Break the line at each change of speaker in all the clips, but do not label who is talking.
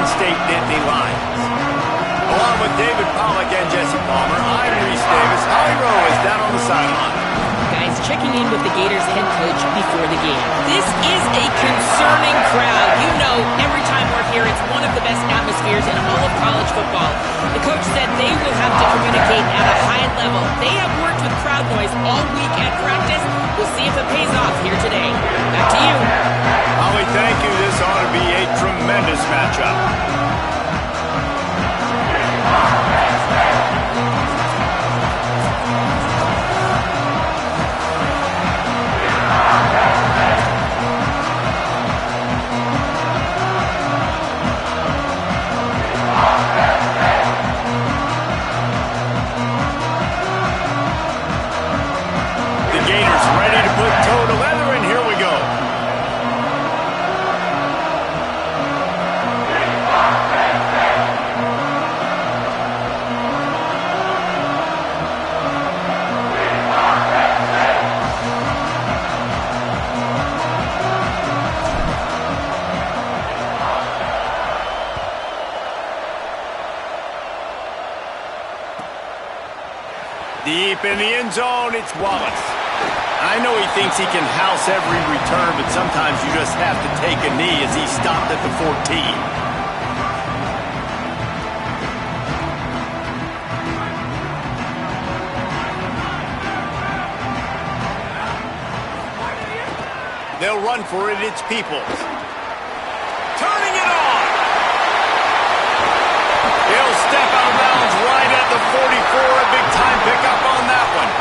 State Nittany Lions. Along with David Pollack and Jesse Palmer, I'm Reese Davis. Howie Rowe is down on the sideline.
Guys, checking in with the Gators head coach before the game. This is a concerning crowd. You know, every time we're here, it's one of the best atmospheres in all of college football. The coach said they will have to communicate at a high level. They have worked with crowd noise all week at practice. We'll see if it pays off here today. Back to you.
Howie, thank you. This ought to be a tremendous matchup. Deep in the end zone, it's Wallace. I know he thinks he can house every return, but sometimes you just have to take a knee as he stopped at the 14. They'll run for it, it's Peoples. Turning it on! He'll step out of bounds right at the 44, a big-time pickup on that one.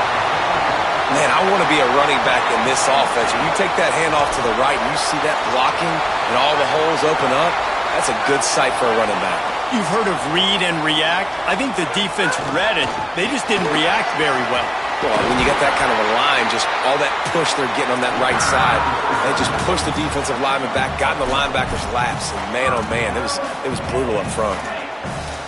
Man, I want to be a running back in this offense. When you take that handoff to the right and you see that blocking and all the holes open up, that's a good sight for a running back.
You've heard of read and react. I think the defense read it. They just didn't react very well.
Well, when you get that kind of a line, just all that push they're getting on that right side, they just push the defensive lineman back, got in the linebacker's laps, and man, oh man, it was brutal up front.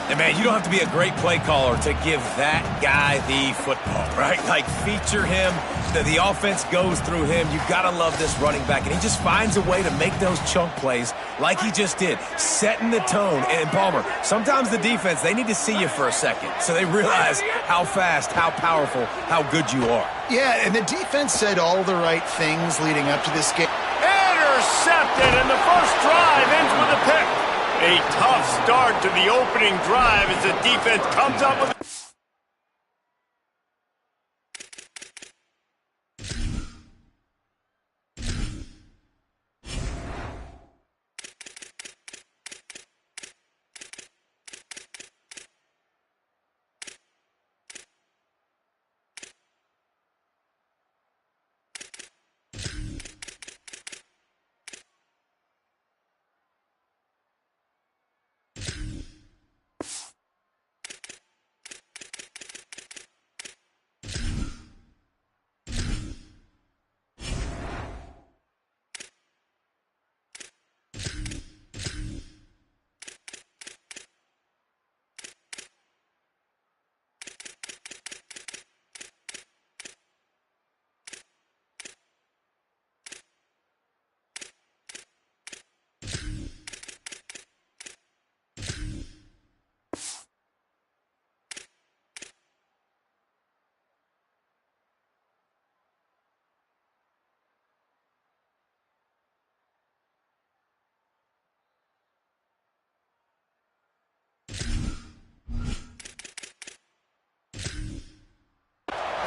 And man, you don't have to be a great play caller to give that guy the football, right? Like, feature him. The offense goes through him. You've got to love this running back. And he just finds a way to make those chunk plays like he just did, setting the tone. And Palmer, sometimes the defense, they need to see you for a second so they realize how fast, how powerful, how good you are.
Yeah, and the defense said all the right things leading up to this game.
Intercepted, and the first drive ends with a pick. A tough start to the opening drive as the defense comes up with...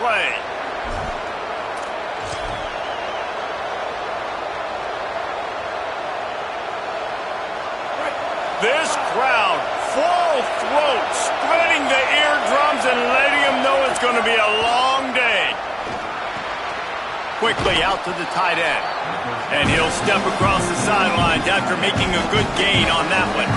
Play. This crowd, full throat, spreading the eardrums and letting them know it's going to be a long day. Quickly out to the tight end. And he'll step across the sidelines after making a good gain on that one.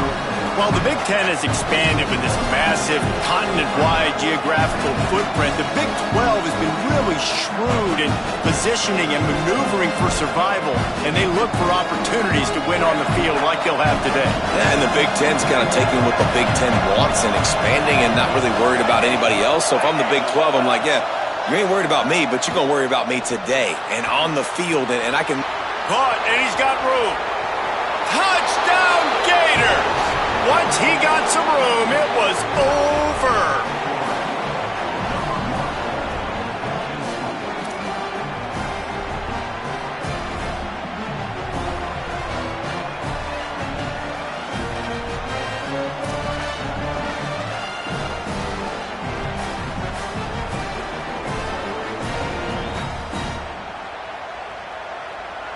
While the Big Ten has expanded with this massive continent-wide geographical footprint, the Big 12 has been really shrewd in positioning and maneuvering for survival, and they look for opportunities to win on the field like they'll have today.
Yeah, and the Big Ten's kind of taking what the Big Ten wants and expanding and not really worried about anybody else. So if I'm the Big 12, I'm like, yeah, you ain't worried about me, but you're going to worry about me today and on the field, and I can...
Caught, and he's got room. Touchdown, Gators!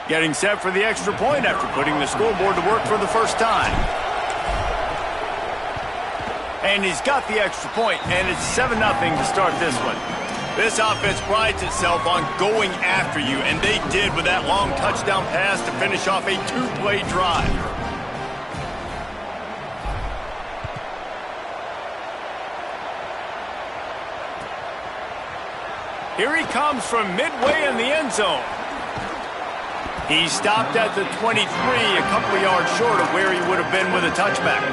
Getting set for the extra point after putting the scoreboard to work for the first time. And he's got the extra point, and it's 7-0 to start this one. This offense prides itself on going after you, and they did with that long touchdown pass to finish off a 2-play drive. Here he comes from midway in the end zone. He stopped at the 23, a couple of yards short of where he would have been with a touchback.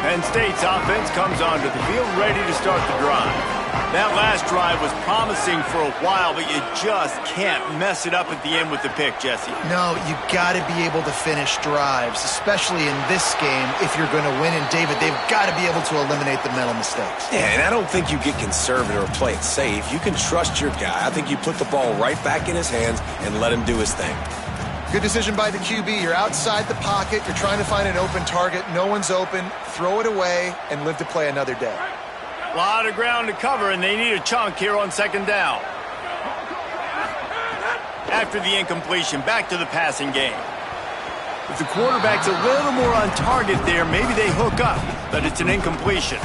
Penn State's offense comes onto the field ready to start the drive. That last drive was promising for a while, but you just can't mess it up at the end with the pick, Jesse.
No, you got to be able to finish drives, especially in this game if you're going to win. And, David, they've got to be able to eliminate the mental mistakes.
Yeah, and I don't think you get conservative or play it safe. You can trust your guy. I think you put the ball right back in his hands and let him do his thing.
Good decision by the QB. You're outside the pocket. You're trying to find an open target. No one's open. Throw it away and live to play another day.
A lot of ground to cover, and they need a chunk here on second down. After the incompletion, back to the passing game. If the quarterback's a little more on target there, maybe they hook up, but it's an incompletion.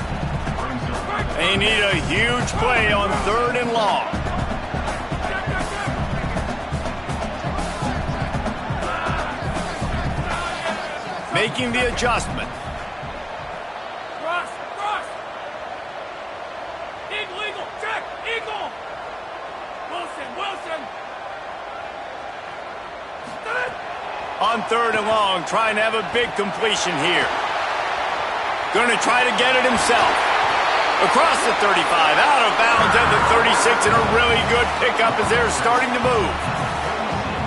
They need a huge play on 3rd and long. Making the adjustment. On 3rd and long, trying to have a big completion here. Going to try to get it himself. Across the 35, out of bounds at the 36, and a really good pickup as they're starting to move.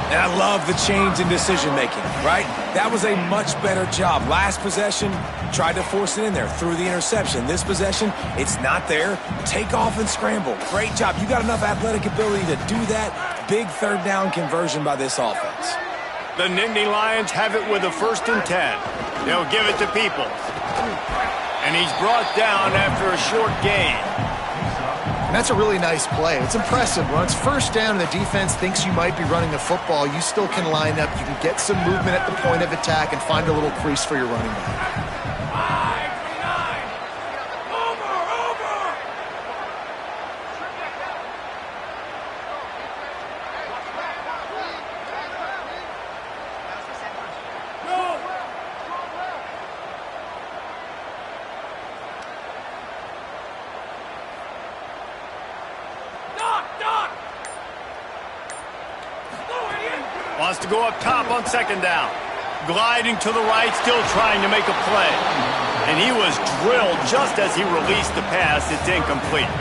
And I love the change in decision-making, right? That was a much better job. Last possession, tried to force it in there, threw the interception. This possession, it's not there. Take off and scramble. Great job. You got enough athletic ability to do that. Big 3rd down conversion by this offense.
The Nittany Lions have it with a 1st and 10. They'll give it to Peoples. And he's brought down after a short gain.
And that's a really nice play. It's impressive. When it's 1st down and the defense thinks you might be running the football, you still can line up. You can get some movement at the point of attack and find a little crease for your running back.
Wants to go up top on 2nd down. Gliding to the right, still trying to make a play. And he was drilled just as he released the pass. It's incomplete.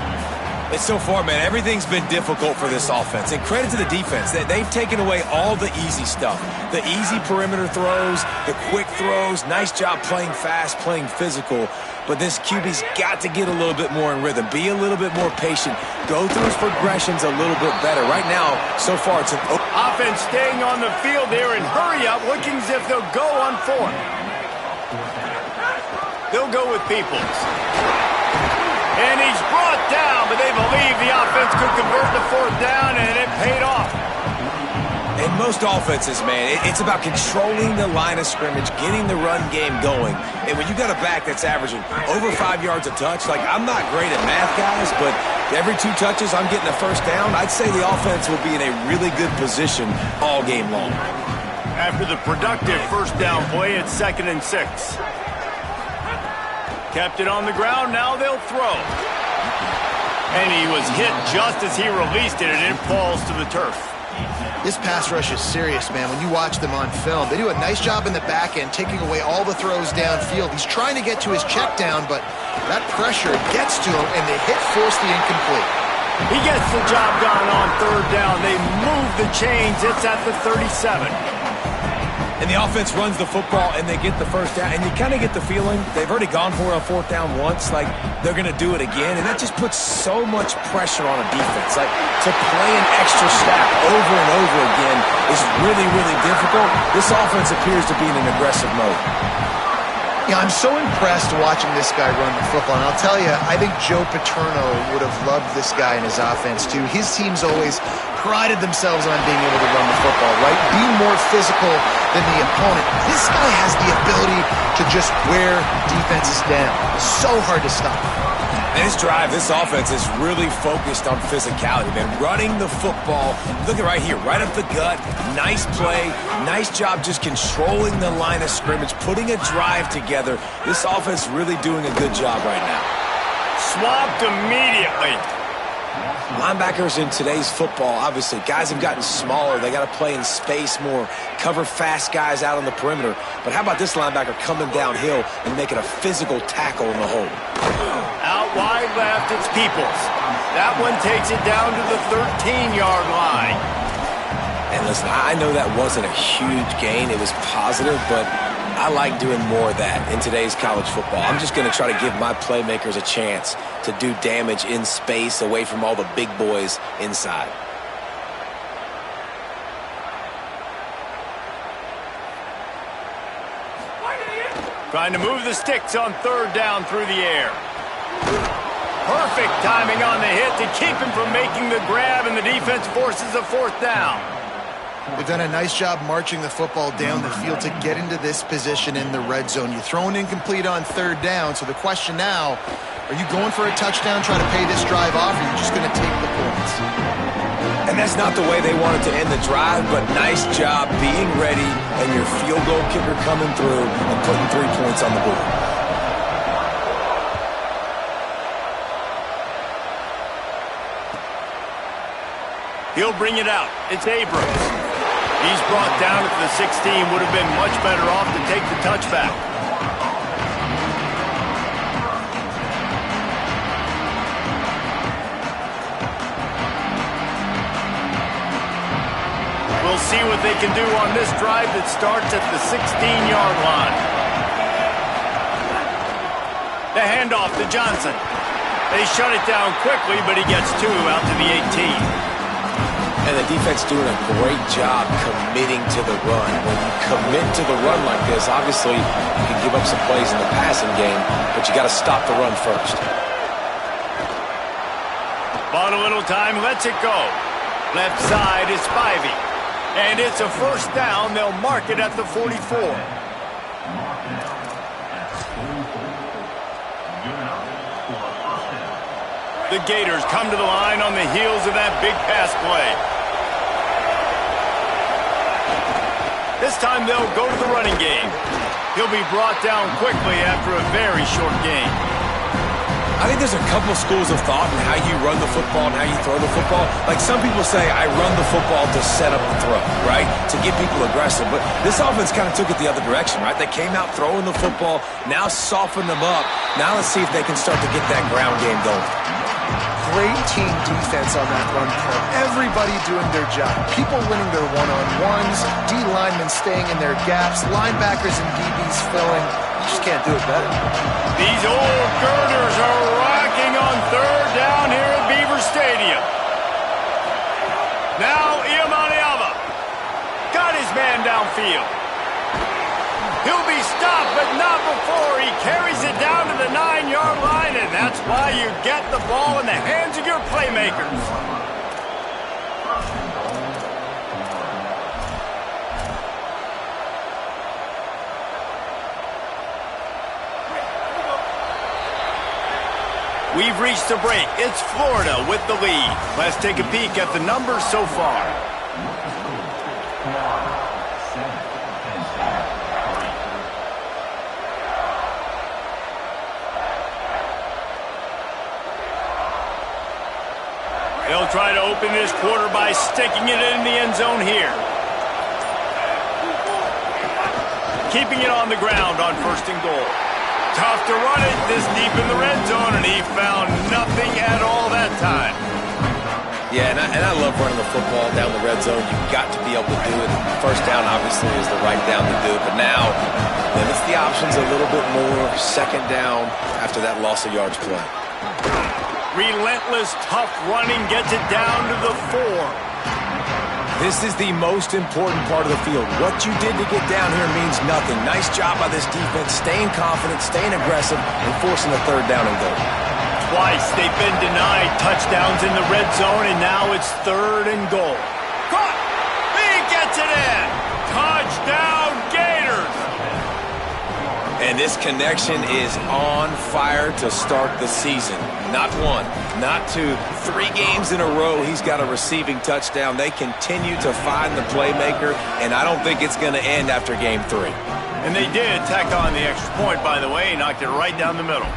And so far, man, everything's been difficult for this offense. And credit to the defense. They've taken away all the easy stuff. The easy perimeter throws, the quick throws. Nice job playing fast, playing physical. But this QB's got to get a little bit more in rhythm. Be a little bit more patient. Go through his progressions a little bit better. Right now, so far, it's an
offense staying on the field there and hurry up, looking as if they'll go on 4th. They'll go with Peoples. And he's brought down, but they believe the offense could convert the 4th down, and it paid off.
In most offenses, man, it's about controlling the line of scrimmage, getting the run game going. And when you got a back that's averaging over 5 yards a touch, like, I'm not great at math, guys, but every 2 touches, I'm getting a 1st down. I'd say the offense will be in a really good position all game long.
After the productive 1st down play, it's 2nd and 6. Kept it on the ground, now they'll throw. And he was hit just as he released it, and it falls to the turf.
This pass rush is serious, man. When you watch them on film, they do a nice job in the back end, taking away all the throws downfield. He's trying to get to his check down, but that pressure gets to him, and they force the incomplete.
He gets the job done on 3rd down. They move the chains. It's at the 37.
And the offense runs the football, and they get the first down. And you kind of get the feeling they've already gone for it on fourth down once, like they're going to do it again. And that just puts so much pressure on a defense. Like, to play an extra snap over and over again is really, really difficult. This offense appears to be in an aggressive mode.
Yeah, I'm so impressed watching this guy run the football. And I'll tell you, I think Joe Paterno would have loved this guy in his offense, too. His teams always prided themselves on being able to run the football, right? Be more physical than the opponent. This guy has the ability to just wear defenses down. So hard to stop.
And this drive, this offense is really focused on physicality, man. Running the football. Look at right here, right up the gut. Nice play. Nice job just controlling the line of scrimmage, putting a drive together. This offense really doing a good job right now.
Swapped immediately.
Linebackers in today's football, obviously, guys have gotten smaller. They got to play in space more, cover fast guys out on the perimeter. But how about this linebacker coming downhill and making a physical tackle in the hole?
Out wide left, it's Peoples. That one takes it down to the 13-yard line.
And listen, I know that wasn't a huge gain. It was positive, but I like doing more of that in today's college football. I'm just going to try to give my playmakers a chance to do damage in space away from all the big boys inside.
Trying to move the sticks on third down through the air. Perfect timing on the hit to keep him from making the grab, and the defense forces a fourth down.
They've done a nice job marching the football down the field to get into this position in the red zone. You throw an incomplete on third down, so the question now, are you going for a touchdown, trying to pay this drive off, or are you just going to take the points?
And that's not the way they wanted to end the drive, but nice job being ready and your field goal kicker coming through and putting 3 points on the board.
He'll bring it out. It's Abrams. He's brought down at the 16. Would have been much better off to take the touchback. We'll see what they can do on this drive that starts at the 16-yard line. The handoff to Johnson. They shut it down quickly, but he gets 2 out to the 18.
And the defense doing a great job committing to the run. When you commit to the run like this, obviously you can give up some plays in the passing game, but you got to stop the run first.
Bought a little time, lets it go. Left side is Spivey. And it's a first down. They'll mark it at the 44. The Gators come to the line on the heels of that big pass play. This time they'll go to the running game. He'll be brought down quickly after a very short game.
I think there's a couple of schools of thought in how you run the football and how you throw the football. Like some people say, I run the football to set up the throw, right? To get people aggressive. But this offense kind of took it the other direction, right? They came out throwing the football, now soften them up. Now let's see if they can start to get that ground game going.
Great team defense on that run play. Everybody doing their job. People winning their one-on-ones, D linemen staying in their gaps, linebackers and DBs filling. You just can't do it better.
These old girders are rocking on third down here at Beaver Stadium. Now Iamaleava got his man downfield. He'll be stopped, but not before he carries it down to the 9-yard line, and that's why you get the ball in the hands of your playmakers. We've reached the break. It's Florida with the lead. Let's take a peek at the numbers so far. They'll try to open this quarter by sticking it in the end zone here. Keeping it on the ground on first and goal. Tough to run it this deep in the red zone, and he found nothing at all that time.
Yeah, and I love running the football down the red zone. You've got to be able to do it. First down, obviously, is the right down to do it. But now, limits the options a little bit more. Second down after that loss of yards play.
Relentless, tough running gets it down to the 4.
This is the most important part of the field. What you did to get down here means nothing. Nice job by this defense, staying confident, staying aggressive, and forcing a third down and goal.
Twice they've been denied touchdowns in the red zone, and now it's 3rd and goal. Caught! He gets it in! Touchdown, Gators!
And this connection is on fire to start the season. Not 1, not 2, 3 games in a row he's got a receiving touchdown. They continue to find the playmaker, and I don't think it's going to end after game 3.
And they did tack on the extra point, by the way, knocked it right down the middle.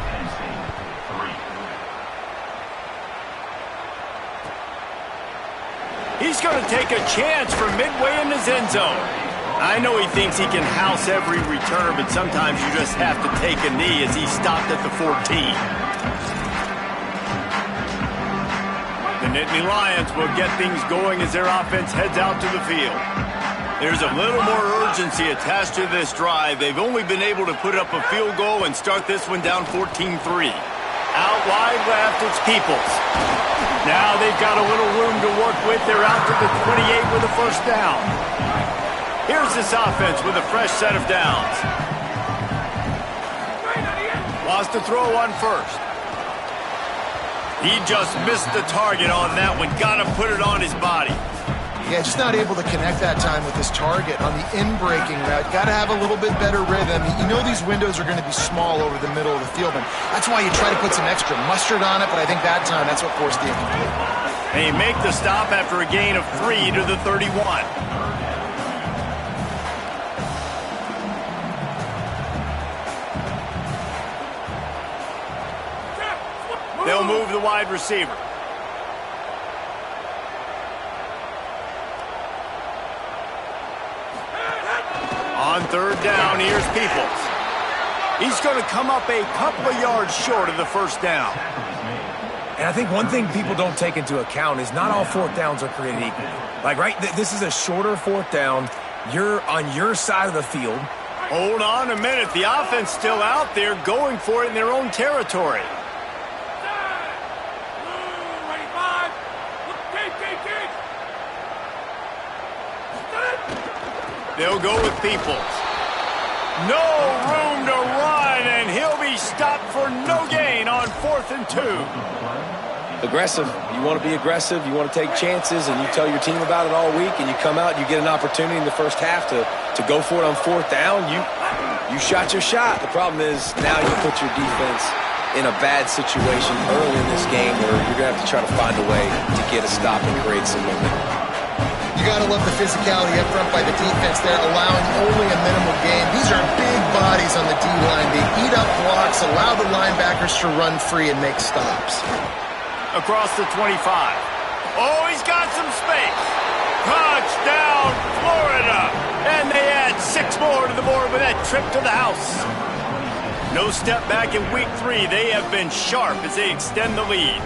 He's going to take a chance from midway in his end zone. I know he thinks he can house every returner, but sometimes you just have to take a knee as he stopped at the 14. The Nittany Lions will get things going as their offense heads out to the field. There's a little more urgency attached to this drive. They've only been able to put up a field goal and start this one down 14-3. Out wide left, it's Peoples. Now they've got a little room to work with. They're out to the 28 with a first down. Here's this offense with a fresh set of downs. Wants to throw on first. He just missed the target on that one. Got to put it on his body.
Yeah, just not able to connect that time with his target on the in-breaking route. Got to have a little bit better rhythm. You know these windows are going to be small over the middle of the field, and that's why you try to put some extra mustard on it, but I think that time that's what forced the incomplete.
And he make the stop after a gain of 3 to the 31. They'll move the wide receiver. On 3rd down, here's Peoples. He's going to come up a couple of yards short of the first down.
And I think one thing people don't take into account is not all 4th downs are created equally. Like, right, this is a shorter 4th down. You're on your side of the field.
Hold on a minute. The offense still out there going for it in their own territory. They'll go with Peoples. No room to run, and he'll be stopped for no gain on 4th and 2.
Aggressive. You want to be aggressive. You want to take chances, and you tell your team about it all week, and you come out and you get an opportunity in the first half to go for it on 4th down. You shot your shot. The problem is now you put your defense in a bad situation early in this game where you're going to have to try to find a way to get a stop and create some momentum.
You got to love the physicality up front by the defense there, allowing only a minimal gain. These are big bodies on the D-line. They eat up blocks, allow the linebackers to run free and make stops.
Across the 25. Oh, he's got some space. Touchdown, Florida. And they add 6 more to the board with that trip to the house. No step back in week 3. They have been sharp as they extend the lead.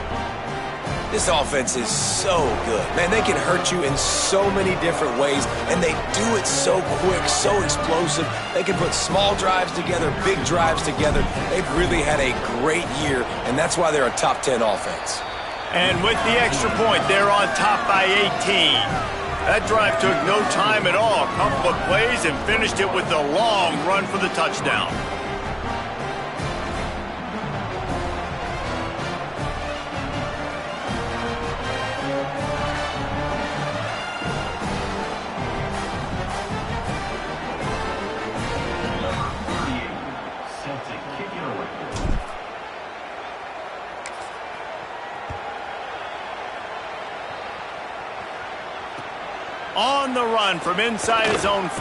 This offense is so good. Man, they can hurt you in so many different ways, and they do it so quick, so explosive. They can put small drives together, big drives together. They've really had a great year, and that's why they're a top 10 offense.
And with the extra point, they're on top by 18. That drive took no time at all. A couple of plays and finished it with a long run for the touchdown. On the run from inside his own 5.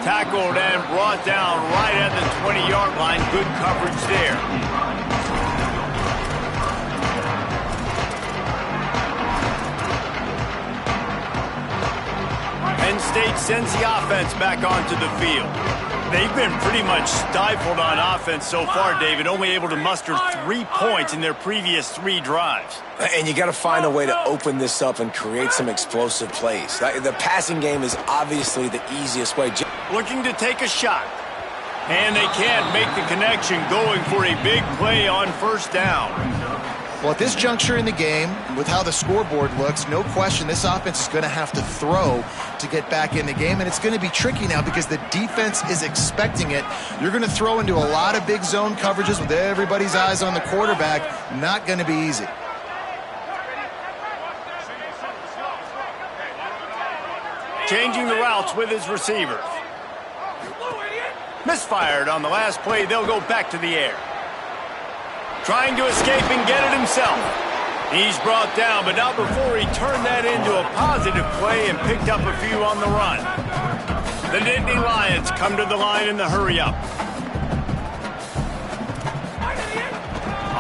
Tackled and brought down right at the 20-yard line. Good coverage there. Penn State sends the offense back onto the field. They've been pretty much stifled on offense so far, David, only able to muster 3 points in their previous 3 drives.
And you got to find a way to open this up and create some explosive plays. The passing game is obviously the easiest way.
Looking to take a shot. And they can't make the connection, going for a big play on first down.
Well, at this juncture in the game, with how the scoreboard looks, no question this offense is going to have to throw to get back in the game, and it's going to be tricky now because the defense is expecting it. You're going to throw into a lot of big zone coverages with everybody's eyes on the quarterback. Not going to be easy.
Changing the routes with his receivers. Misfired on the last play. They'll go back to the air. Trying to escape and get it himself. He's brought down, but not before he turned that into a positive play and picked up a few on the run. The Nittany Lions come to the line in the hurry-up.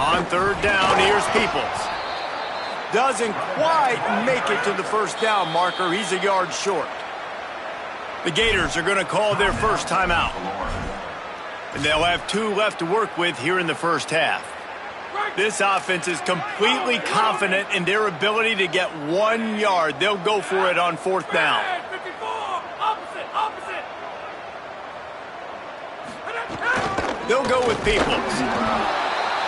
On third down, here's Peoples. Doesn't quite make it to the first down marker. He's a yard short. The Gators are going to call their first timeout. And they'll have 2 left to work with here in the first half. This offense is completely confident in their ability to get 1 yard. They'll go for it on fourth down. They'll go with Peoples.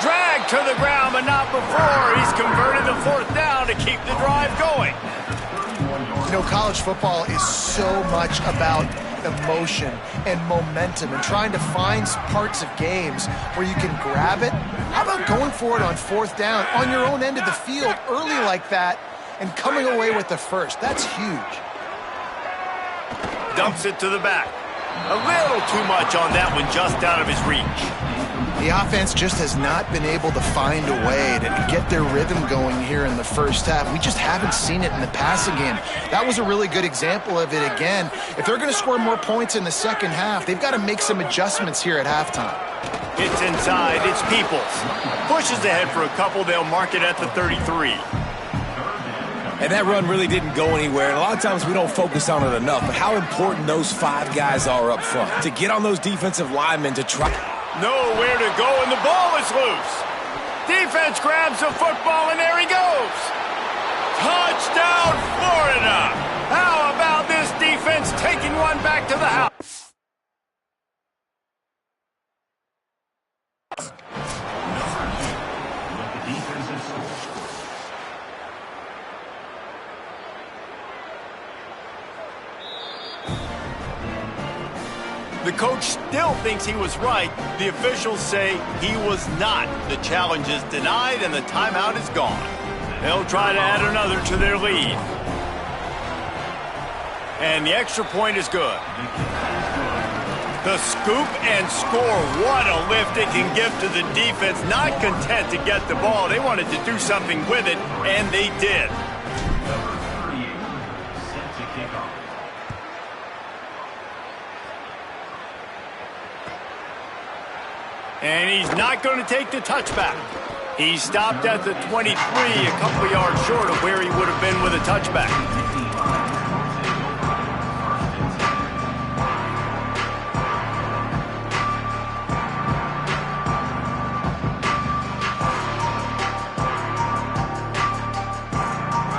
Drag to the ground, but not before. He's converted the fourth down to keep the drive going.
You know, college football is so much about emotion and momentum and trying to find parts of games where you can grab it. How about going for it on fourth down on your own end of the field early like that and coming away with the first? That's huge.
Dumps it to the back. A little too much on that one, just out of his reach.
The offense just has not been able to find a way to get their rhythm going here in the first half. We just haven't seen it in the passing game. That was a really good example of it again. If they're going to score more points in the second half, they've got to make some adjustments here at halftime.
It's inside. It's Peoples. Pushes ahead for a couple. They'll mark it at the 33.
And that run really didn't go anywhere. And a lot of times we don't focus on it enough. But how important those 5 guys are up front to get on those defensive linemen to try.
Nowhere to go, and the ball is loose. Defense grabs the football, and there he goes. Touchdown, Florida. How about this defense taking one back to the house? The coach still thinks he was right. The officials say he was not. The challenge is denied and the timeout is gone. They'll try to add another to their lead. And the extra point is good. The scoop and score. What a lift it can give to the defense. Not content to get the ball. They wanted to do something with it, and they did. And he's not going to take the touchback. He stopped at the 23, a couple of yards short of where he would have been with a touchback.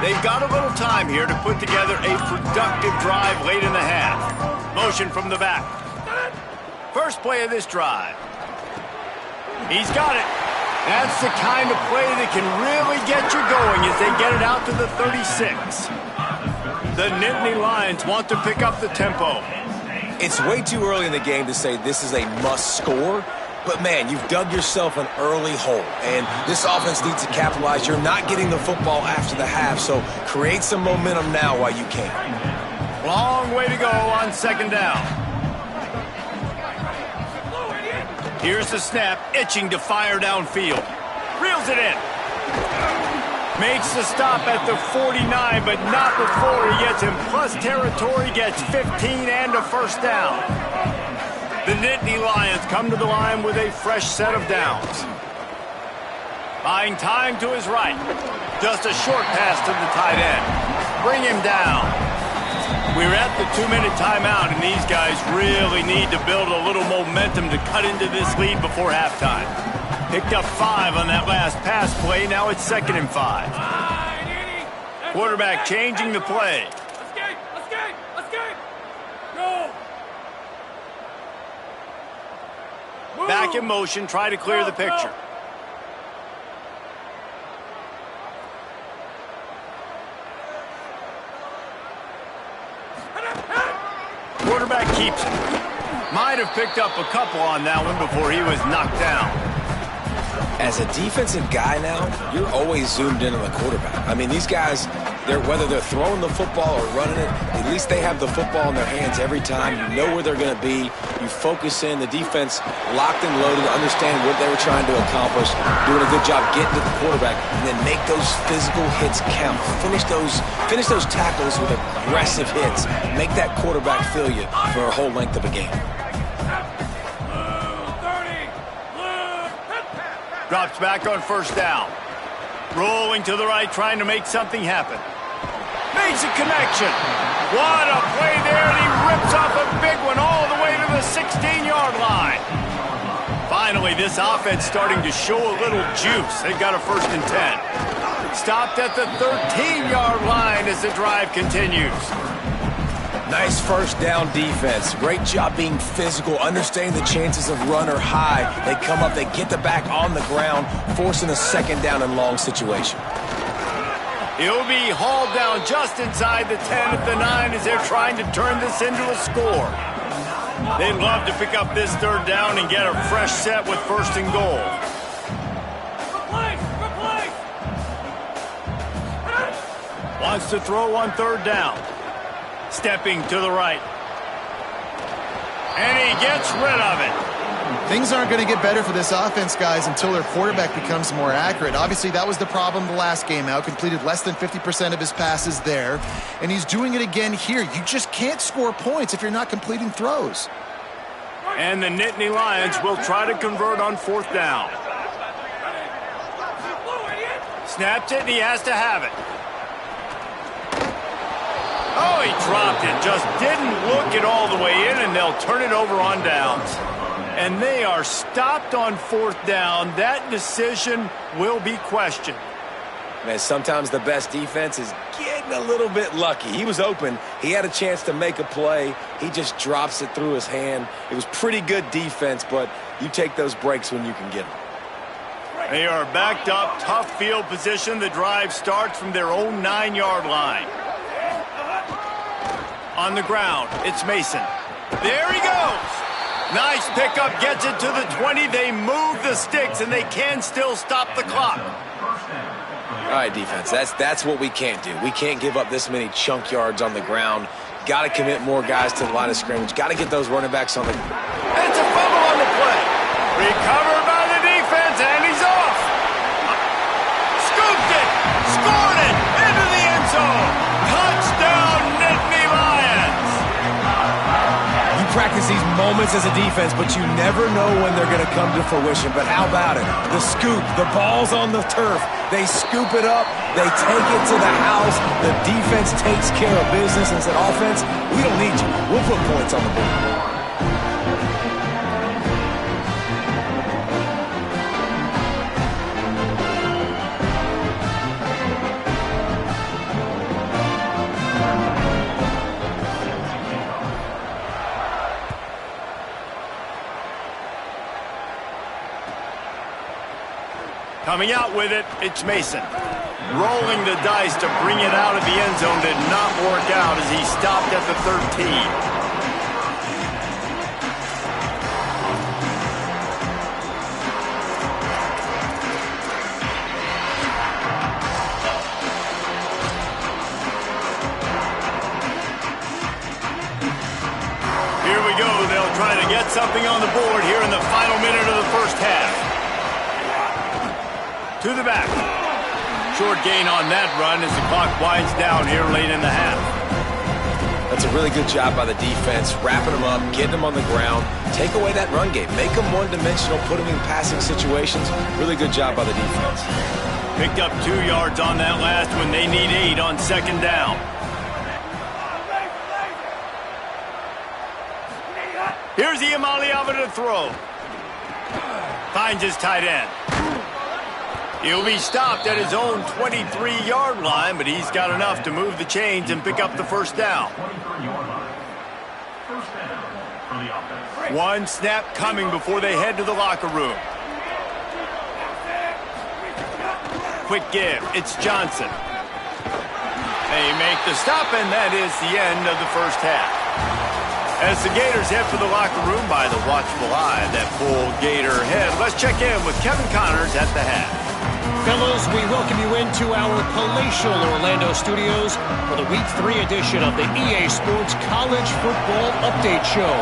They've got a little time here to put together a productive drive late in the half. Motion from the back. First play of this drive. He's got it. That's the kind of play that can really get you going as they get it out to the 36. The Nittany Lions want to pick up the tempo.
It's way too early in the game to say this is a must score, but man, you've dug yourself an early hole, and this offense needs to capitalize. You're not getting the football after the half, so create some momentum now while you can.
Long way to go on second down. Here's the snap, itching to fire downfield. Reels it in. Makes the stop at the 49, but not before he gets in plus territory, gets 15 and a first down. The Nittany Lions come to the line with a fresh set of downs. Buying time to his right. Just a short pass to the tight end. Bring him down. We're at the 2-minute timeout, and these guys really need to build a little momentum to cut into this lead before halftime. Picked up 5 on that last pass play. Now it's 2nd and 5. Quarterback changing the play.
Go!
Back in motion, try to clear the picture. Quarterback keeps it. Might have picked up a couple on that one before he was knocked down.
As a defensive guy now, you're always zoomed in on the quarterback. I mean, these guys, whether they're throwing the football or running it, at least they have the football in their hands every time. You know where they're going to be. You focus in. The defense locked and loaded, understand what they were trying to accomplish, doing a good job getting to the quarterback, and then make those physical hits count. Finish those tackles with aggressive hits. Make that quarterback feel you for a whole length of a game.
Drops back on 1st down. Rolling to the right, trying to make something happen. Makes a connection. What a play there, and he rips off a big one all the way to the 16-yard line. Finally, this offense starting to show a little juice. They've got a 1st and 10. Stopped at the 13-yard line as the drive continues.
Nice 1st down defense. Great job being physical, understanding the chances of run are high. They come up, they get the back on the ground, forcing a 2nd down and long situation.
He'll be hauled down just inside the 10 at the 9 as they're trying to turn this into a score. They'd love to pick up this 3rd down and get a fresh set with 1st and goal. Wants to throw on 3rd down. Stepping to the right. And he gets rid of it.
Things aren't going to get better for this offense, guys, until their quarterback becomes more accurate. Obviously, that was the problem the last game out. Completed less than 50% of his passes there. And he's doing it again here. You just can't score points if you're not completing throws.
And the Nittany Lions will try to convert on 4th down. Snaps it, and he has to have it. Oh, he dropped it. Just didn't look it all the way in, and they'll turn it over on downs. And they are stopped on 4th down. That decision will be questioned.
Man, sometimes the best defense is getting a little bit lucky. He was open. He had a chance to make a play. He just drops it through his hand. It was pretty good defense, but you take those breaks when you can get them.
They are backed up, tough field position. The drive starts from their own 9-yard line. On the ground, it's Mason. There he goes. Nice pickup, gets it to the 20. They move the sticks, and they can still stop the clock.
All right, defense, that's what we can't do. We can't give up this many chunk yards on the ground. Got to commit more guys to the line of scrimmage. Got to get those running backs on the...
It's a fumble on the play. Recovered by the defense, and he's off. Scooped it. Scored it. Into the end zone. Touchdown, Nittany Lions.
You practice these moments as a defense, but you never know when they're going to come to fruition. But how about it? The scoop, the ball's on the turf. They scoop it up. They take it to the house. The defense takes care of business and said, offense, we don't need you. We'll put points on the board.
Coming out with it, it's Mason. Rolling the dice to bring it out of the end zone did not work out as he stopped at the 13. Here we go. They'll try to get something on the board here in the final minute of the first half. To the back. Short gain on that run as the clock winds down here late in the half.
That's a really good job by the defense, wrapping them up, getting them on the ground, take away that run game, make them one-dimensional, put them in passing situations. Really good job by the defense.
Picked up 2 yards on that last one. They need 8 on 2nd down. Here's Iamaleava to throw. Finds his tight end. He'll be stopped at his own 23-yard line, but he's got enough to move the chains and pick up the first down. One snap coming before they head to the locker room. Quick give. It's Johnson. They make the stop, and that is the end of the first half. As the Gators head for the locker room by the watchful eye of that full Gator head, let's check in with Kevin Connors at the half.
Fellows, we welcome you into our palatial Orlando studios for the Week 3 edition of the EA Sports College Football Update Show.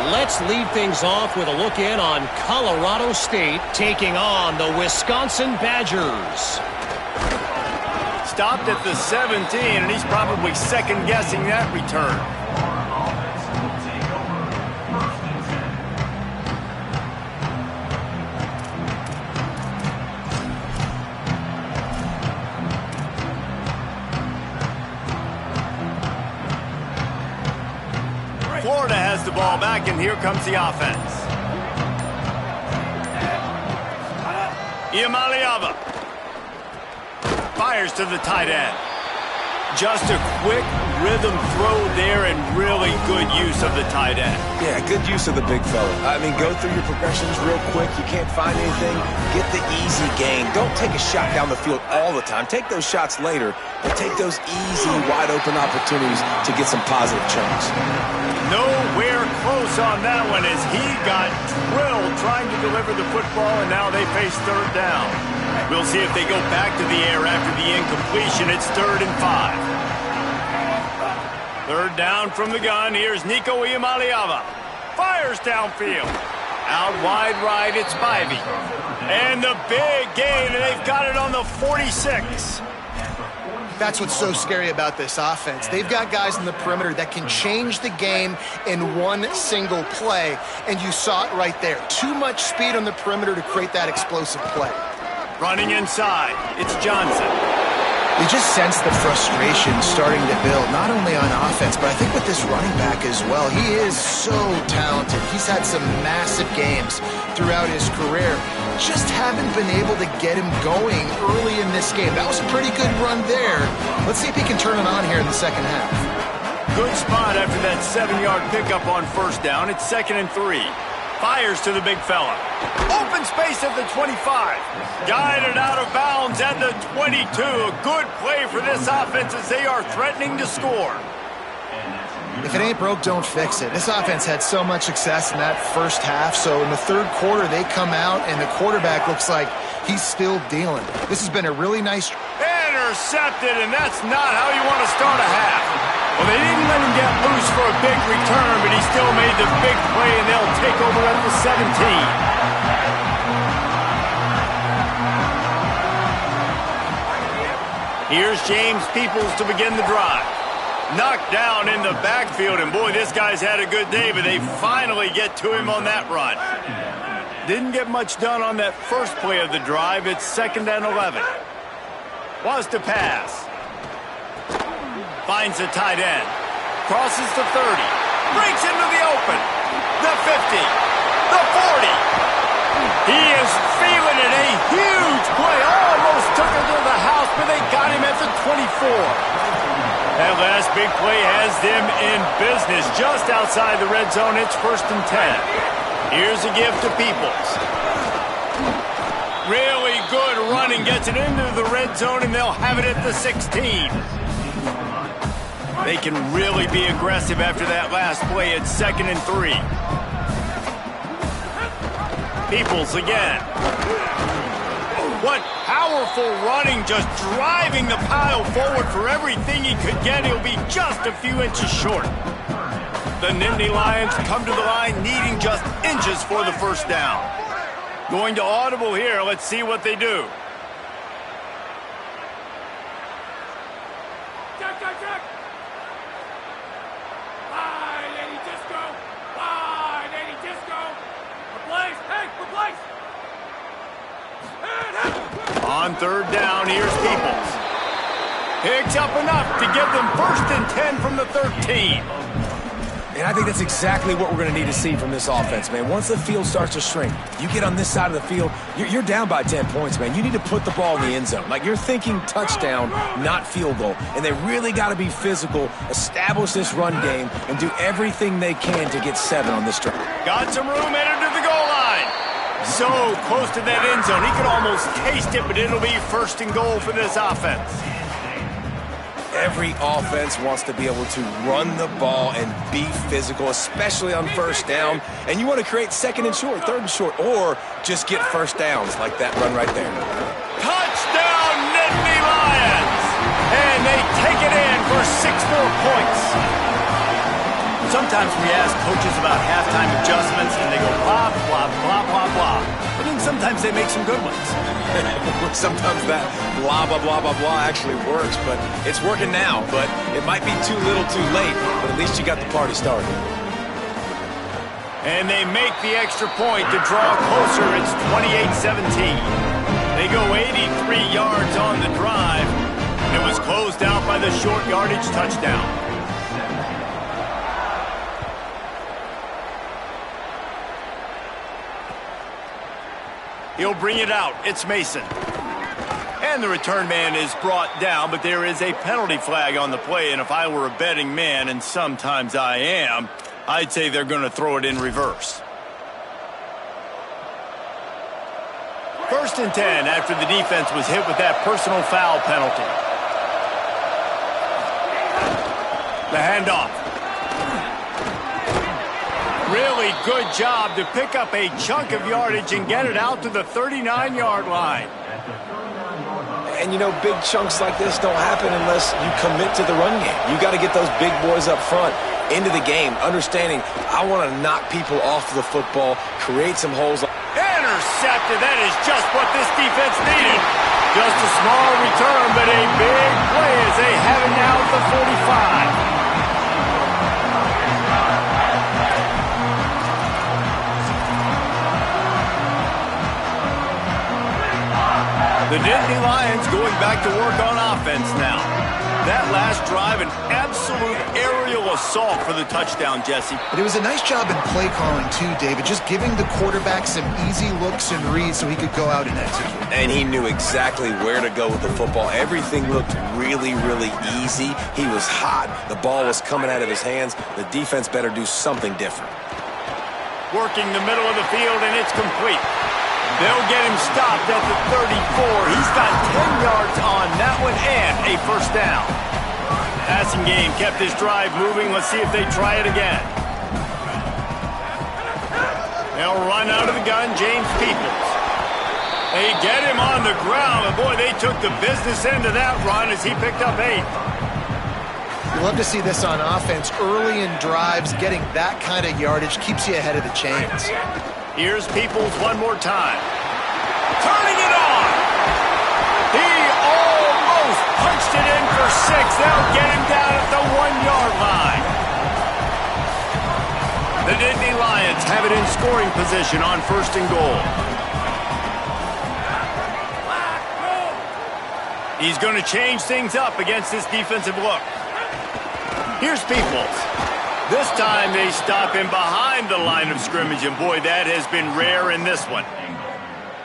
Let's lead things off with a look in on Colorado State taking on the Wisconsin Badgers.
Stopped at the 17, and he's probably second-guessing that return. Florida has the ball back, and here comes the offense. Iamaleava fires to the tight end. Just a quick rhythm throw there and really good use of the tight end.
Yeah, good use of the big fella. I mean, go through your progressions real quick. You can't find anything. Get the easy gain. Don't take a shot down the field all the time. Take those shots later, but take those easy, wide-open opportunities to get some positive chunks.
Nowhere close on that one as he got drilled trying to deliver the football, and now they face third down. We'll see if they go back to the air after the incompletion. It's 3rd and 5. Third down from the gun. Here's Nico Iamaleava. Fires downfield. Out wide right, it's Spivey. And the big gain, and they've got it on the 46.
That's what's so scary about this offense. They've got guys in the perimeter that can change the game in one single play, and you saw it right there. Too much speed on the perimeter to create that explosive play.
Running inside, it's Johnson.
You just sense the frustration starting to build, not only on offense, but I think with this running back as well. He is so talented. He's had some massive games throughout his career. Just haven't been able to get him going early in this game. That was a pretty good run there. Let's see if he can turn it on here in the second half.
Good spot after that 7-yard pickup on first down. It's 2nd and 3. Fires to the big fella. Open space at the 25. Guided out of bounds at the 22. A good play for this offense as they are threatening to score.
If it ain't broke, don't fix it. This offense had so much success in that first half, so in the third quarter they come out and the quarterback looks like he's still dealing. This has been a really nice...
Intercepted, and that's not how you want to start a half. Well, they didn't let him get loose for a big return, but he still made the big play, and they'll take over at the 17. Here's James Peoples to begin the drive. Knocked down in the backfield, and boy, this guy's had a good day, but they finally get to him on that run. Didn't get much done on that first play of the drive. It's 2nd and 11. Wants to pass. Finds the tight end. Crosses the 30. Breaks into the open. The 50. The 40. He is feeling it. A huge play. Almost took it to the house, but they got him at the 24. That last big play has them in business just outside the red zone. It's 1st and 10. Here's a give to Peoples. Really good running, gets it into the red zone, and they'll have it at the 16. They can really be aggressive after that last play. It's 2nd and 3. Peoples again. What powerful running, just driving the pile forward for everything he could get. He'll be just a few inches short. The Nittany Lions come to the line needing just inches for the first down. Going to audible here. Let's see what they do.
Check, check, check. Wide 80 disco. Wide 80 disco. Replace. Hey, replace.
On third down, here's Peoples. Picks up enough to give them 1st and 10 from the 13.
And I think that's exactly what we're going to need to see from this offense, man. Once the field starts to shrink, you get on this side of the field, you're down by 10 points, man. You need to put the ball in the end zone. Like, you're thinking touchdown, not field goal. And they really got to be physical, establish this run game, and do everything they can to get 7 on this drive.
Got some room headed to the goal line. So close to that end zone. He could almost taste it, but it'll be 1st and goal for this offense.
Every offense wants to be able to run the ball and be physical, especially on 1st down. And you want to create 2nd and short, 3rd and short, or just get 1st downs like that run right there.
Touchdown, Nittany Lions! And they take it in for 6 more points. Sometimes we ask coaches about halftime adjustments, and they go blah, blah, blah, blah, blah. But then sometimes they make some good ones.
Sometimes that blah, blah, blah, blah, blah actually works, but it's working now. But it might be too little too late, but at least you got the party started.
And they make the extra point to draw closer. It's 28-17. They go 83 yards on the drive, and it was closed out by the short yardage touchdown. He'll bring it out. It's Mason. And the return man is brought down, but there is a penalty flag on the play, and if I were a betting man, and sometimes I am, I'd say they're going to throw it in reverse. 1st and 10 after the defense was hit with that personal foul penalty. The handoff. Really good job to pick up a chunk of yardage and get it out to the 39-yard line.
And, you know, big chunks like this don't happen unless you commit to the run game. You got to get those big boys up front into the game, understanding I want to knock people off the football, create some holes.
Intercepted. That is just what this defense needed. Just a small return, but a big play as they have it now at the 45. The Nittany Lions going back to work on offense now. That last drive, an absolute aerial assault for the touchdown, Jesse.
But it was a nice job in play calling, too, David, just giving the quarterback some easy looks and reads so he could go out and execute.
And he knew exactly where to go with the football. Everything looked really, really easy. He was hot. The ball was coming out of his hands. The defense better do something different.
Working the middle of the field, and it's complete. They'll get him stopped at the 34. He's got 10 yards on that one and a 1st down. Passing game kept this drive moving. Let's see if they try it again. They'll run out of the gun, James Peoples. They get him on the ground, and boy, they took the business end of that run as he picked up 8.
You love to see this on offense. Early in drives, getting that kind of yardage keeps you ahead of the chains.
Here's Peoples one more time. Turning it on! He almost punched it in for 6. They'll get him down at the 1-yard line. The Nittany Lions have it in scoring position on 1st and goal. He's going to change things up against this defensive look. Here's Peoples. This time they stop him behind the line of scrimmage, and boy, that has been rare in this one.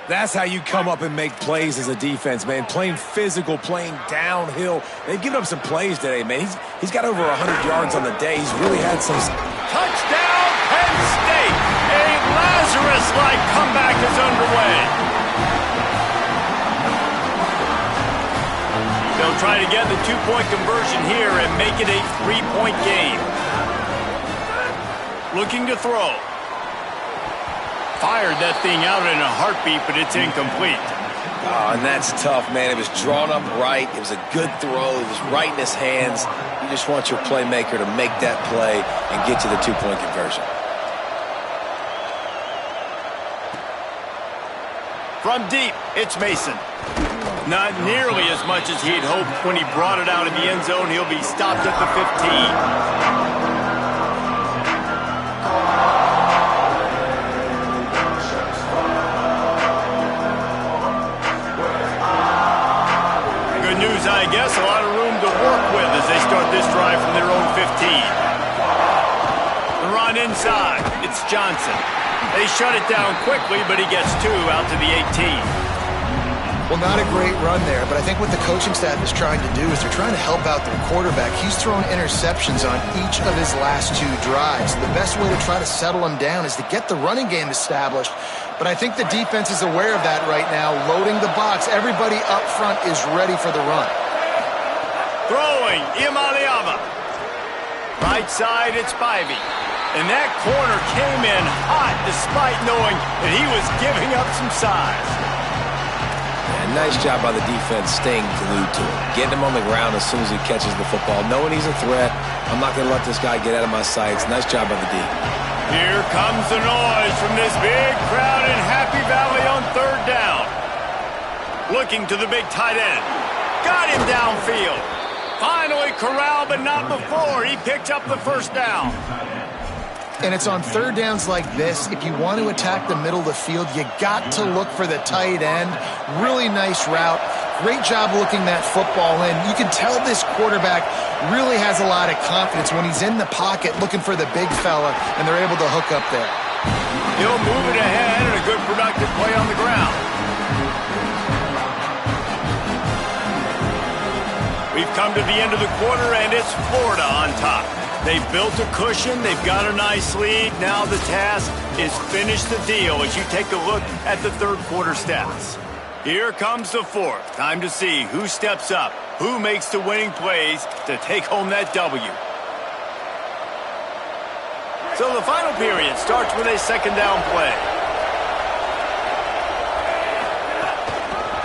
That's how you come up and make plays as a defense, man. Playing physical, playing downhill. They've given up some plays today, man. He's got over 100 yards on the day. He's really had some...
Touchdown, Penn State! A Lazarus-like comeback is underway. They'll try to get the 2-point conversion here and make it a 3-point game. Looking to throw. Fired that thing out in a heartbeat, but it's incomplete.
Oh, and that's tough, man. It was drawn up right. It was a good throw. It was right in his hands. You just want your playmaker to make that play and get to the 2-point conversion.
From deep, it's Mason. Not nearly as much as he'd hoped when he brought it out in the end zone. He'll be stopped at the 15. I guess a lot of room to work with as they start this drive from their own 15. run inside. It's Johnson. They shut it down quickly, but he gets 2 out to the 18.
Well, not a great run there, but I think what the coaching staff is trying to do is they're trying to help out their quarterback. He's thrown interceptions on each of his last 2 drives. The best way to try to settle him down is to get the running game established. But I think the defense is aware of that right now, loading the box. Everybody up front is ready for the run.
Throwing, Imaliava. Right side, it's Spivey. And that corner came in hot despite knowing that he was giving up some size.
Nice job by the defense staying glued to him. Getting him on the ground as soon as he catches the football. Knowing he's a threat, I'm not going to let this guy get out of my sights. Nice job by the D.
Here comes the noise from this big crowd in Happy Valley on 3rd down. Looking to the big tight end. Got him downfield. Finally corralled, but not before. He picked up the 1st down.
And it's on 3rd downs like this. If you want to attack the middle of the field, you got to look for the tight end. Really nice route. Great job looking that football in. You can tell this quarterback really has a lot of confidence when he's in the pocket looking for the big fella, and they're able to hook up there.
He'll move it ahead and a good productive play on the ground. We've come to the end of the quarter, and it's Florida on top. They've built a cushion. They've got a nice lead. Now the task is finish the deal as you take a look at the 3rd quarter stats. Here comes the 4th. Time to see who steps up, who makes the winning plays to take home that W. So the final period starts with a 2nd down play.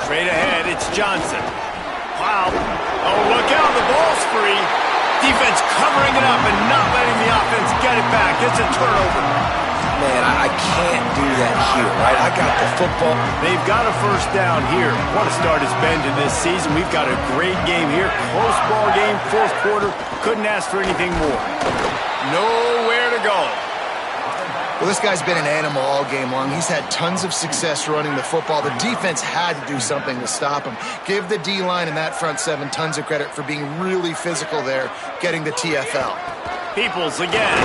Straight ahead, it's Johnson. Wow. Oh, look out. The ball's free. Defense covering it up and not letting the offense get it back. It's a turnover.
Man, I can't do that here, right? I got the football.
They've got a 1st down here. What a start it's been to this season. We've got a great game here. Close ball game, 4th quarter. Couldn't ask for anything more. Nowhere to go.
Well, this guy's been an animal all game long. He's had tons of success running the football. The defense had to do something to stop him. Give the D-line and that front 7 tons of credit for being really physical there, getting the TFL.
Peoples again.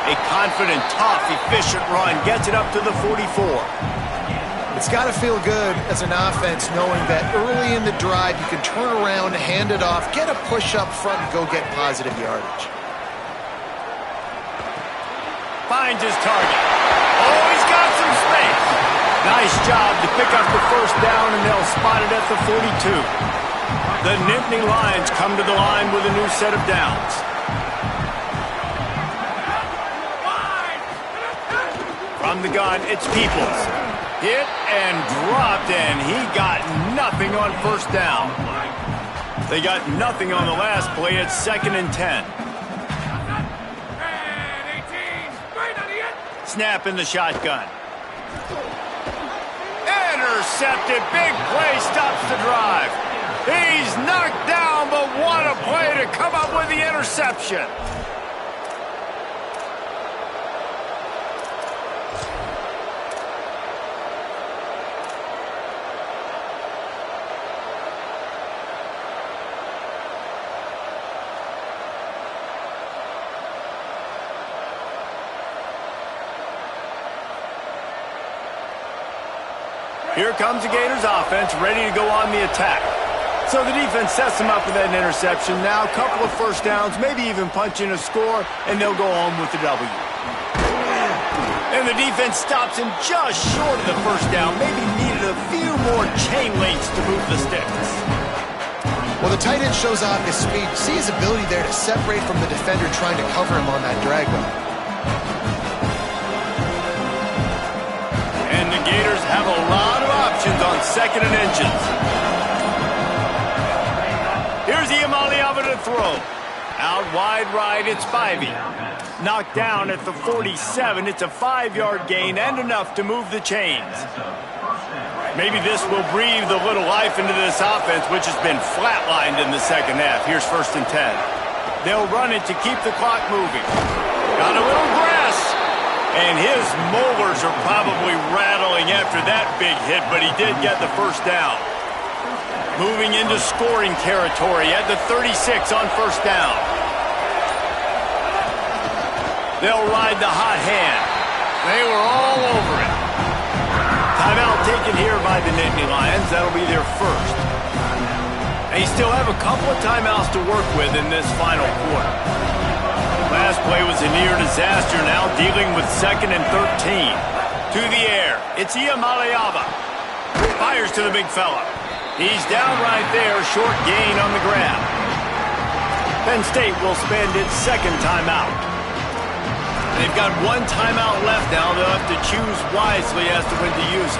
A confident, tough, efficient run. Gets it up to the 44.
It's got to feel good as an offense knowing that early in the drive you can turn around, hand it off, get a push up front, and go get positive yardage.
Finds his target. Oh, he's got some space. Nice job to pick up the 1st down, and they'll spot it at the 42. The Nittany Lions come to the line with a new set of downs. From the gun, it's Peoples. Hit and dropped, and he got nothing on 1st down. They got nothing on the last play. It's 2nd and 10. Snap in the shotgun. Intercepted. Big play stops the drive. He's knocked down, but what a play to come up with the interception. Here comes the Gators offense, ready to go on the attack. So the defense sets them up with that interception. Now a couple of 1st downs, maybe even punch in a score, and they'll go home with the W. And the defense stops him just short of the 1st down. Maybe needed a few more chain links to move the sticks.
Well, the tight end shows off his speed. See his ability there to separate from the defender trying to cover him on that drag route.
And the Gators have a lot of options on 2nd and inches. Here's Imaliava to throw. Out wide right, it's Spivey. Knocked down at the 47. It's a 5-yard gain and enough to move the chains. Maybe this will breathe a little life into this offense, which has been flatlined in the 2nd half. Here's 1st and 10. They'll run it to keep the clock moving. Got a little grass. And his molars are probably rattling after that big hit, but he did get the 1st down. Moving into scoring territory at the 36 on 1st down. They'll ride the hot hand. They were all over it. Timeout taken here by the Nittany Lions. That'll be their first. They still have a couple of timeouts to work with in this final quarter. Last play was a near disaster, now dealing with 2nd and 13. To the air, it's Iamaleava. Fires to the big fella. He's down right there, short gain on the grab. Penn State will spend its 2nd timeout. They've got 1 timeout left now. They'll have to choose wisely as to when to use it.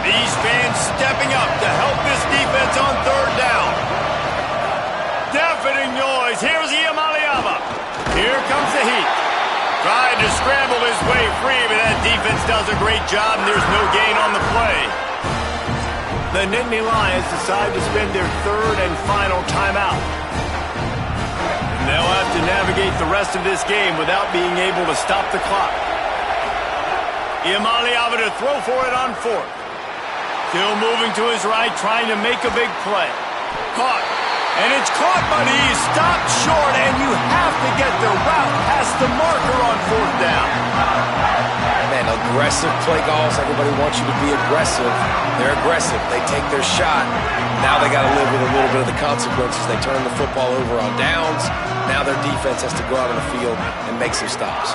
These fans stepping up to help this defense on 3rd down. Deafening noise. Here's Iamaleava. Here comes the heat. Tried to scramble his way free, but that defense does a great job, and there's no gain on the play. The Nittany Lions decide to spend their 3rd and final timeout. And they'll have to navigate the rest of this game without being able to stop the clock. Iamaleava to throw for it on 4th. Still moving to his right, trying to make a big play. Caught. And it's caught, but he's stopped short, and you have to get the route past the marker on 4th down.
Man, aggressive play calls. Everybody wants you to be aggressive. They're aggressive. They take their shot. Now they got to live with a little bit of the consequences. They turn the football over on downs. Now their defense has to go out on the field and make some stops.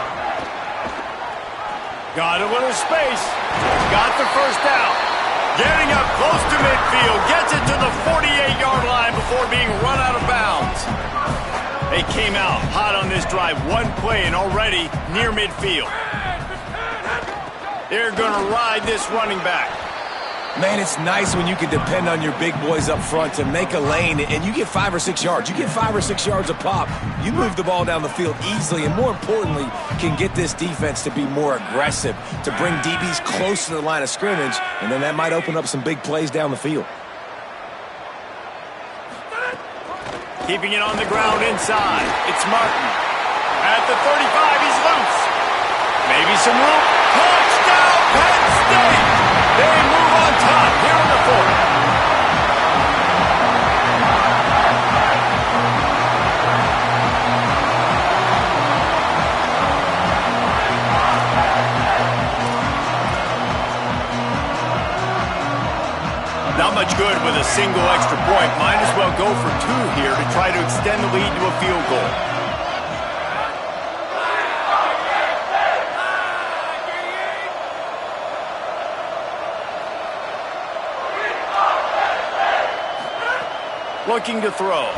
Got a little space. Got the 1st down. Getting up close to midfield. Gets it to the 48-yard line before being run out of bounds. They came out hot on this drive. 1 play and already near midfield. They're going to ride this running back.
Man, it's nice when you can depend on your big boys up front to make a lane, and you get 5 or 6 yards. You get 5 or 6 yards a pop. You move the ball down the field easily, and more importantly, can get this defense to be more aggressive, to bring DBs close to the line of scrimmage, and then that might open up some big plays down the field.
Keeping it on the ground inside. It's Martin. At the 35, he's loose. Maybe some room. Touchdown, Penn State! They move on top here in the 4th. Not much good with a single extra point. Might as well go for 2 here to try to extend the lead to a field goal. Looking to throw.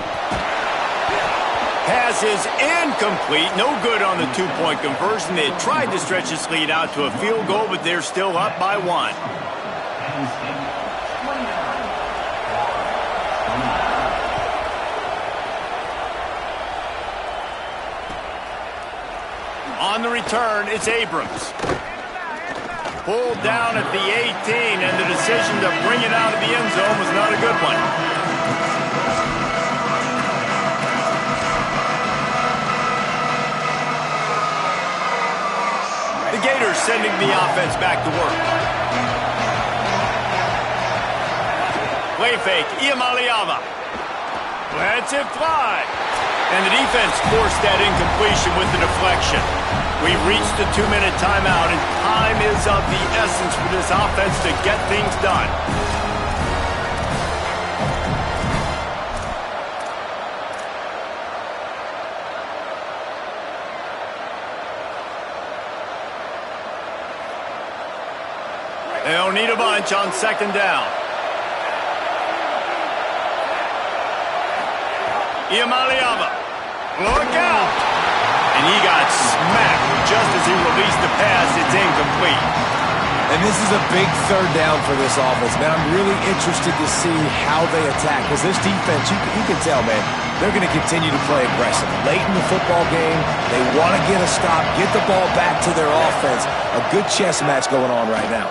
Pass is incomplete. No good on the 2-point conversion. They tried to stretch this lead out to a field goal, but they're still up by 1. On the return, it's Abrams. Pulled down at the 18, and the decision to bring it out of the end zone was not a good one. The Gators sending the offense back to work. Play fake, Iamaleava. Lets it fly. And the defense forced that incompletion with the deflection. We've reached the 2-minute timeout, and time is of the essence for this offense to get things done. They'll need a bunch on 2nd down. Iamaleava. Look out! And he got smacked just as he released the pass. It's incomplete.
And this is a big 3rd down for this offense, man. I'm really interested to see how they attack, because this defense, you can tell, man, they're going to continue to play aggressive. Late in the football game, they want to get a stop, get the ball back to their offense. A good chess match going on right now.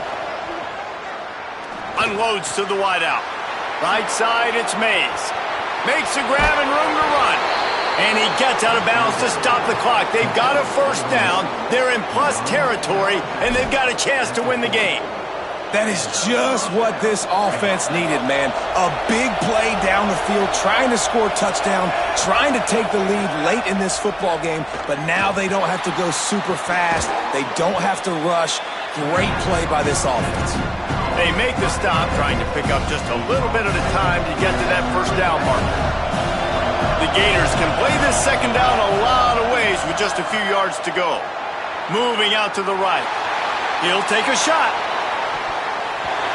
Unloads to the wideout. Right side, it's Mays. Makes a grab and room to run. And he gets out of bounds to stop the clock. They've got a first down. They're in plus territory, and they've got a chance to win the game.
That is just what this offense needed, man. A big play down the field, trying to score a touchdown, trying to take the lead late in this football game, but now they don't have to go super fast. They don't have to rush. Great play by this offense.
They make the stop, trying to pick up just a little bit at a time to get to that first down marker. The Gators can play this second down a lot of ways with just a few yards to go. Moving out to the right. He'll take a shot.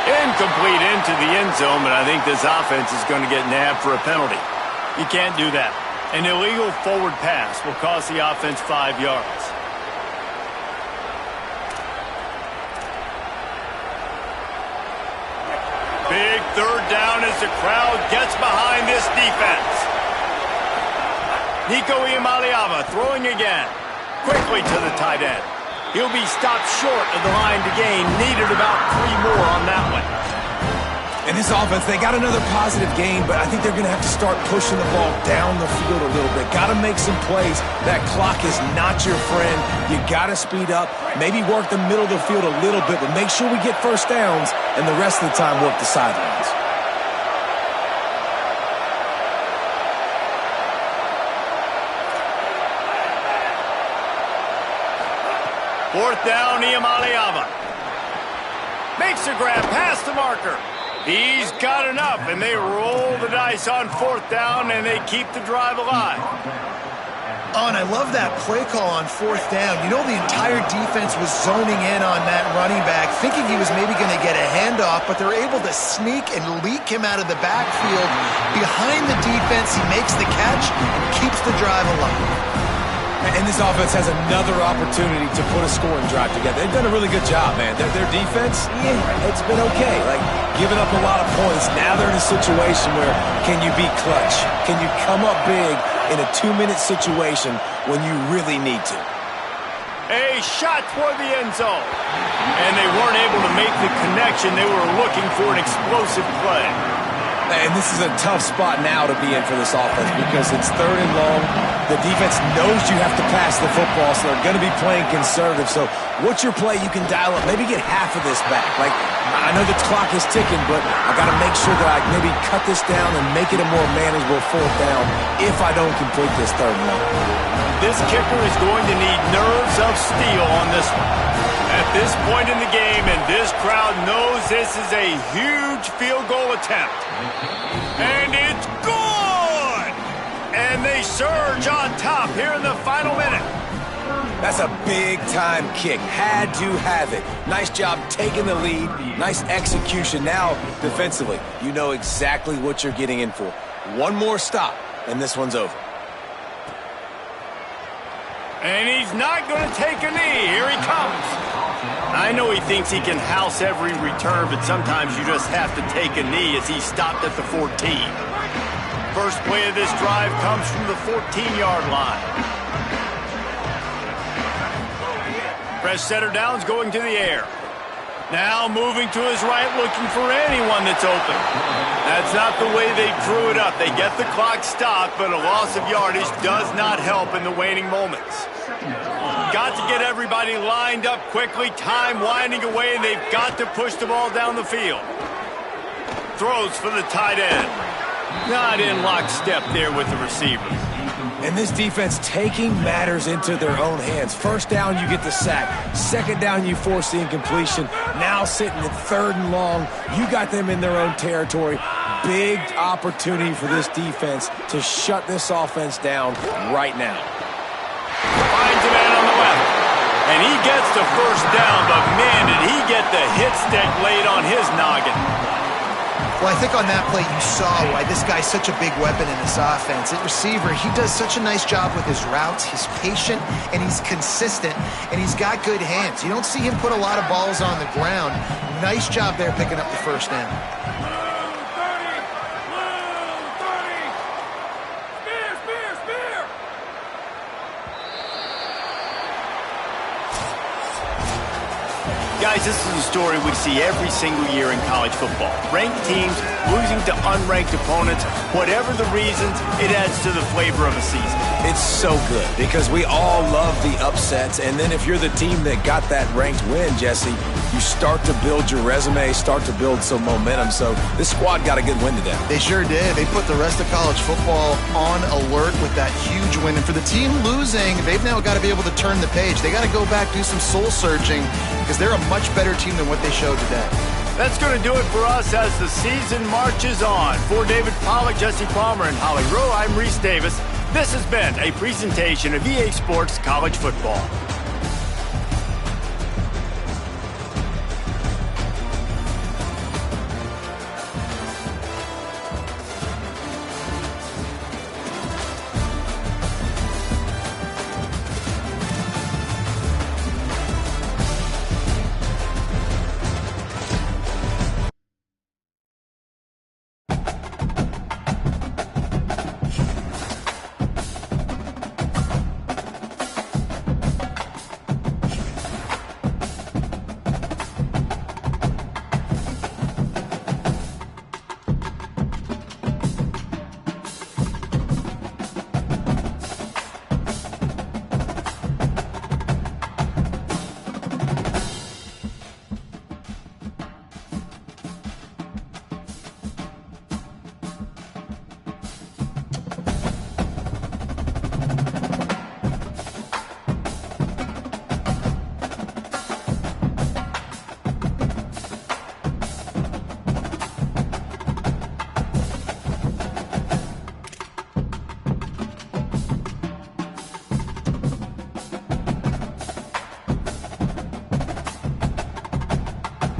Incomplete into the end zone, but I think this offense is going to get nabbed for a penalty. You can't do that. An illegal forward pass will cost the offense 5 yards. Big third down as the crowd gets behind this defense. Nico Iamaleava throwing again. Quickly to the tight end. He'll be stopped short of the line to gain. Needed about 3 more on that one.
In this offense, they got another positive gain, but I think they're going to have to start pushing the ball down the field a little bit. Got to make some plays. That clock is not your friend. You got to speed up. Maybe work the middle of the field a little bit, but make sure we get first downs, and the rest of the time work the sidelines.
Fourth down, Iamaleava. Makes a grab past the marker. He's got enough, and they roll the dice on fourth down, and they keep the drive alive.
Oh, and I love that play call on fourth down. You know, the entire defense was zoning in on that running back, thinking he was maybe going to get a handoff, but they're able to sneak and leak him out of the backfield. Behind the defense, he makes the catch and keeps the drive alive.
And this offense has another opportunity to put a scoring drive together. They've done a really good job, man. Their defense, yeah, it's been okay. Like, giving up a lot of points. Now they're in a situation where can you be clutch? Can you come up big in a 2-minute situation when you really need to?
A shot toward the end zone. And they weren't able to make the connection. They were looking for an explosive play.
And this is a tough spot now to be in for this offense because it's third and long. The defense knows you have to pass the football, so they're going to be playing conservative. So what's your play you can dial up? Maybe get half of this back. Like, I know the clock is ticking, but I got to make sure that I maybe cut this down and make it a more manageable fourth down if I don't complete this third and long.
This kicker is going to need nerves of steel on this one. At this point in the game, and this crowd knows this is a huge field goal attempt. And it's good! And they surge on top here in the final minute.
That's a big-time kick. Had to have it. Nice job taking the lead. Nice execution. Now, defensively, you know exactly what you're getting in for. One more stop, and this one's over.
And he's not going to take a knee. Here he comes. I know he thinks he can house every return, but sometimes you just have to take a knee as he stopped at the 14. First play of this drive comes from the 14-yard line. Fresh setter downs going to the air. Now moving to his right, looking for anyone that's open. That's not the way they drew it up. They get the clock stopped, but a loss of yardage does not help in the waning moments. Got to get everybody lined up quickly, time winding away, and they've got to push the ball down the field. Throws for the tight end. Not in lockstep there with the receiver.
And this defense taking matters into their own hands. First down, you get the sack. Second down, you force the incompletion. Now sitting at third and long, you got them in their own territory. Big opportunity for this defense to shut this offense down right now.
Finds a man on the left. And he gets the first down, but man, did he get the hit stick laid on his noggin.
Well, I think on that play you saw why this guy's such a big weapon in this offense. At receiver, he does such a nice job with his routes. He's patient, and he's consistent, and he's got good hands. You don't see him put a lot of balls on the ground. Nice job there picking up the first down.
Guys, this is a story we see every single year in college football. Ranked teams losing to unranked opponents. Whatever the reasons, it adds to the flavor of a season.
It's so good because we all love the upsets, and then if you're the team that got that ranked win, Jesse, you start to build your resume, start to build some momentum. So this squad got a good win today.
They sure did. They put the rest of college football on alert with that huge win. And for the team losing, they've now got to be able to turn the page. They got to go back, do some soul searching, because they're a much better team than what they showed today.
That's going to do it for us as the season marches on. For David Pollack, Jesse Palmer, and Holly Rowe, I'm Reese Davis. This has been a presentation of EA Sports College Football.